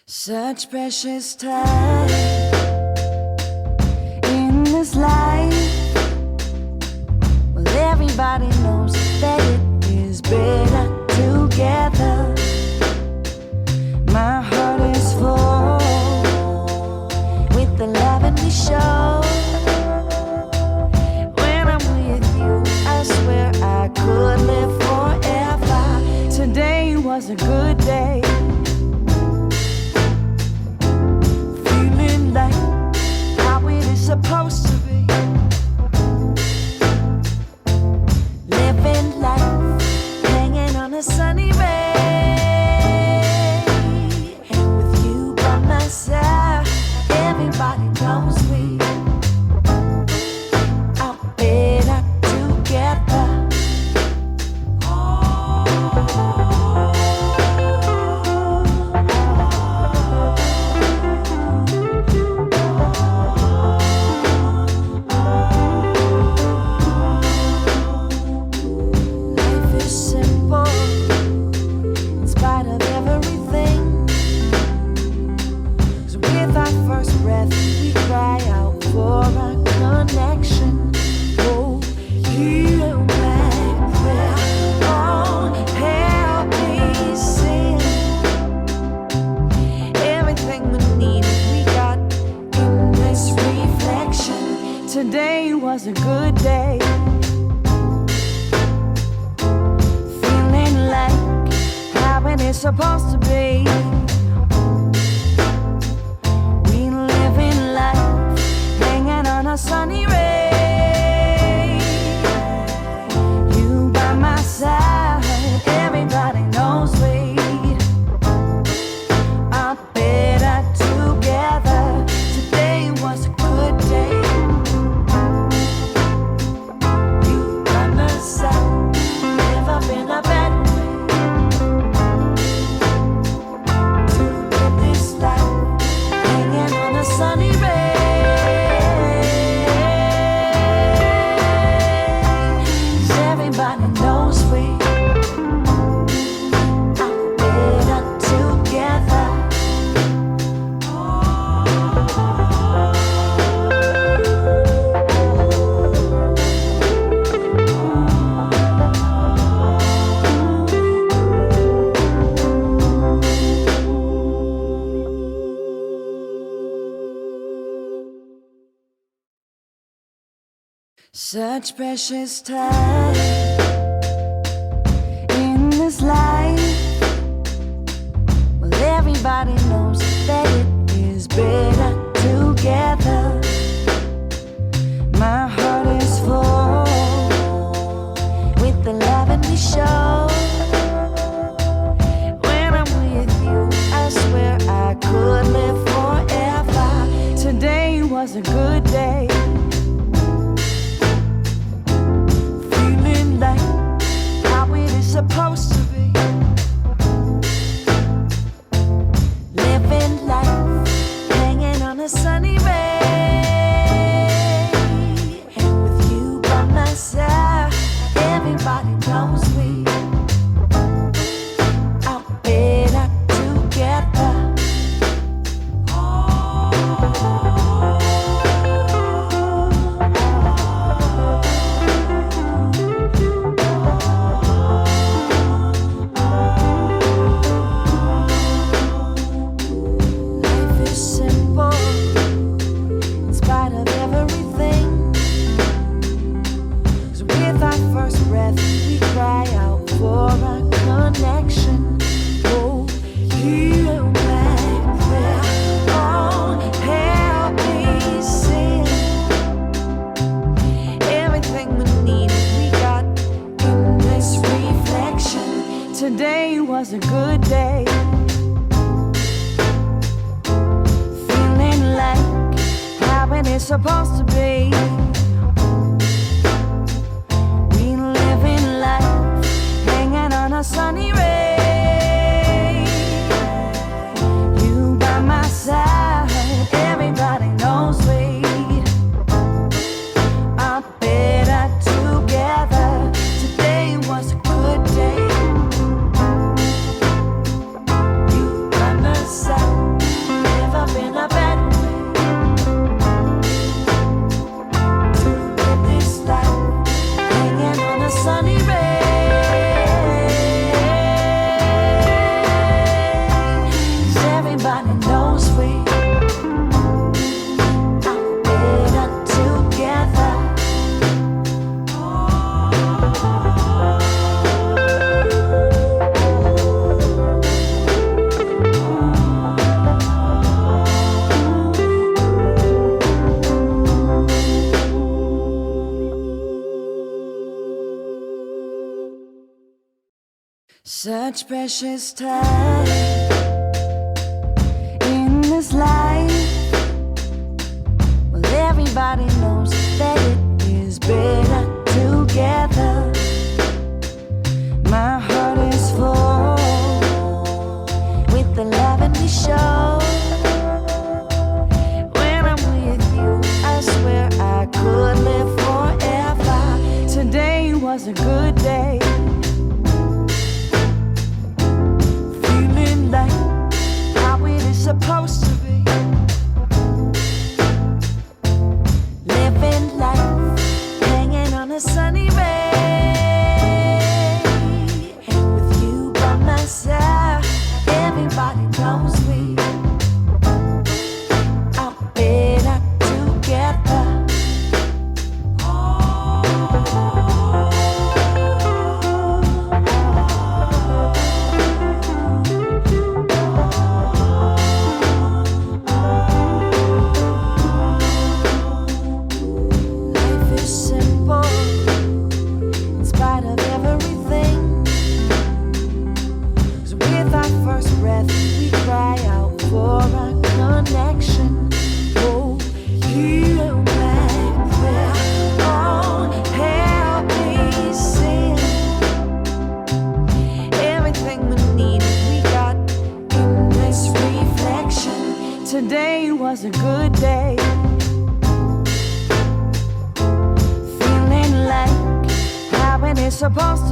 Such precious time in this life. Well, everybody knows that it is better together. My heart is full with the love and we show. When I'm with you, I swear I could live forever. Today was a good day. Supposed to be living life, hanging on a sunny ray. With you by my side, everybody knows we are better together. Today was a good day. Feeling like how it is supposed to be. We live in life, hanging on a sunny ray. You by my side, everybody knows we are better together. Today was a good day. Such precious time in this life. Well, everybody knows that it is better together. My heart is full with the love and we show. When I'm with you, I swear I could live forever. Today was a good day. Supposed to be living life, hanging on a sunny ray. With you by my side, everybody knows we are better together. Today was a good day. Feeling like how it is supposed to be. We live in life, hanging on a sunny ray. You by my side, everybody knows we are better together. Today was a good day. You by my side. Such precious time in this life. Well, everybody knows that it is better together. My heart is full with the love and we show. When I'm with you, I swear I could live forever. Today was a good day. Feeling like how it is supposed to be. Living life, hanging on a sunny ray. With you by my side, everybody knows we are better together. Life is simple in spite of everything. 'Cause with our first breath, we cry out for a connection. Oh, you and we're all happy sin. Everything we needed, we got in this reflection. Today was a good day. Feeling like how it is supposed